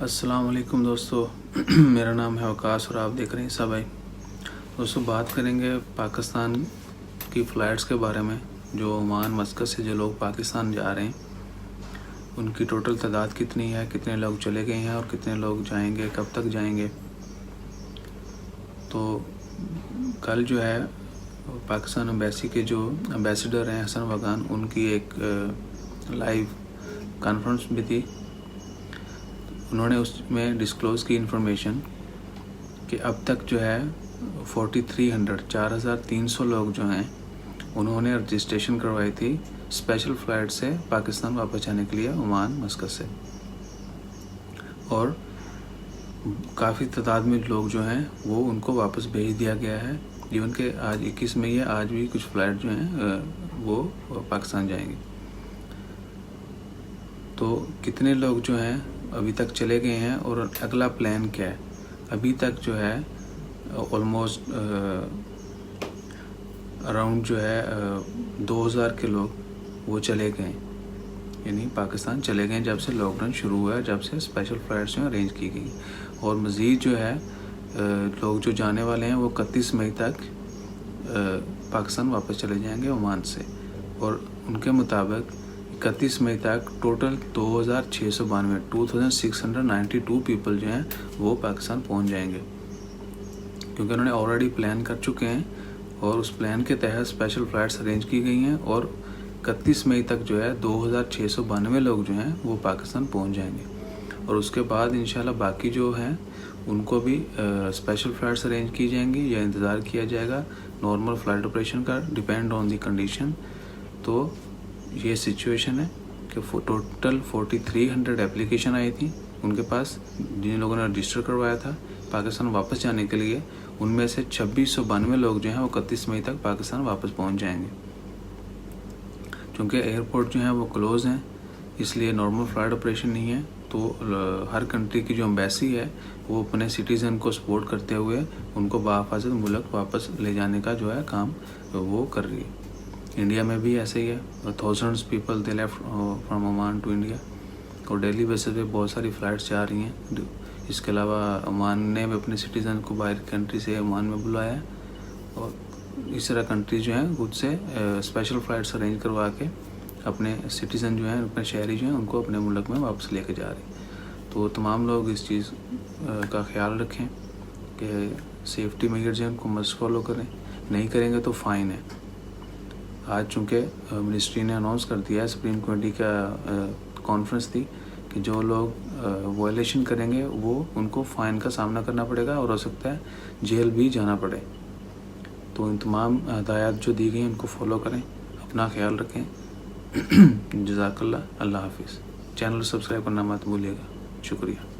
السلام علیکم دوستو، میرا نام ہے وقاص اور آپ دیکھ رہے ہیں سب بھائی دوستو بات کریں گے پاکستان کی فلائٹس کے بارے میں. جو عمان مسقط سے جو لوگ پاکستان جا رہے ہیں ان کی ٹوٹل تعداد کتنی ہے، کتنے لوگ چلے گئے ہیں اور کتنے لوگ جائیں گے، کب تک جائیں گے. تو کل جو ہے پاکستان ایمبیسی کے جو ایمبیسیڈر ہیں حسن وگان، ان کی ایک لائیو کانفرنس بھی تھی. انہوں نے اس میں ڈسکلوز کی انفارمیشن کہ اب تک جو ہے 4,300 لوگ جو ہیں انہوں نے رجسٹریشن کروائی تھی اسپیشل فلائٹ سے پاکستان واپس جانے کے لیے عمان مسقط سے، اور کافی تعداد میں لوگ جو ہیں وہ ان کو واپس بھیج دیا گیا ہے. ایون کہ آج 21 مئی ہے، آج بھی کچھ فلائٹ جو ہیں وہ پاکستان جائیں گے. تو کتنے لوگ جو ہیں ابھی تک چلے گئے ہیں اور اگلا پلان کیا ہے. ابھی تک جو ہے آلموسٹ اراؤنڈ جو ہے 2,000 کے لوگ وہ چلے گئے، یعنی پاکستان چلے گئے جب سے لاک ڈاؤن شروع ہوا ہے، جب سے اسپیشل فلائٹس جو ارینج کی گئی. اور مزید جو ہے لوگ جو جانے والے ہیں وہ 31 مئی تک پاکستان واپس چلے جائیں گے عمان سے. اور ان کے مطابق 31 مئی تک ٹوٹل 2,692 پیپل جو ہیں وہ پاکستان پہنچ جائیں گے، کیونکہ انہوں نے آلریڈی پلان کر چکے ہیں اور اس پلان کے تحت اسپیشل فلائٹس ارینج کی گئی ہیں. اور 31 مئی تک جو ہے 2,692 لوگ جو ہیں وہ پاکستان پہنچ جائیں گے. اور اس کے بعد انشاءاللہ باقی جو ہیں ان کو بھی اسپیشل فلائٹس ارینج کی جائیں گی یا انتظار کیا جائے گا نارمل فلائٹ آپریشن کا، ڈیپینڈ آن دی کنڈیشن. تو یہ سچویشن ہے کہ ٹوٹل 4,300 اپلیکیشن آئی تھی ان کے پاس، جن لوگوں نے رجسٹر کروایا تھا پاکستان واپس جانے کے لیے. ان میں سے 2,692 لوگ جو ہیں وہ 31 مئی تک پاکستان واپس پہنچ جائیں گے. چونکہ ایئرپورٹ جو ہیں وہ کلوز ہیں، اس لیے نارمل فلائٹ آپریشن نہیں ہے. تو ہر کنٹری کی جو ایمبیسی ہے وہ اپنے سٹیزن کو سپورٹ کرتے ہوئے ان کو بحفاظت ملک واپس لے جانے کا جو ہے کام وہ کر رہی ہے. انڈیا میں بھی ایسے ہی ہے، thousands people they left from Oman to India, اور ڈیلی بیسس پہ بہت ساری فلائٹس جا رہی ہیں. اس کے علاوہ عمان نے بھی اپنے سٹیزن کو باہر کنٹری سے عمان میں بلایا ہے، اور اس طرح کنٹری جو ہیں خود سے اسپیشل فلائٹس ارینج کروا کے اپنے سٹیزن جو ہیں، اپنے شہری جو ہیں ان کو اپنے ملک میں واپس لے کے جا رہے ہیں. تو تمام لوگ اس چیز کا خیال رکھیں کہ سیفٹی میجرز ہیں ان کو مسٹ فالو کریں، نہیں کریں گے تو فائن ہے. آج چونکہ منسٹری نے اناؤنس کر دیا ہے، سپریم کمیٹی کا کانفرنس تھی کہ جو لوگ وائلیشن کریں گے وہ ان کو فائن کا سامنا کرنا پڑے گا اور ہو سکتا ہے جیل بھی جانا پڑے. تو ان تمام ہدایات جو دی گئی ہیں ان کو فالو کریں، اپنا خیال رکھیں. جزاک اللہ. اللہ حافظ. چینل سبسکرائب کرنا مت بھولیے گا. شکریہ.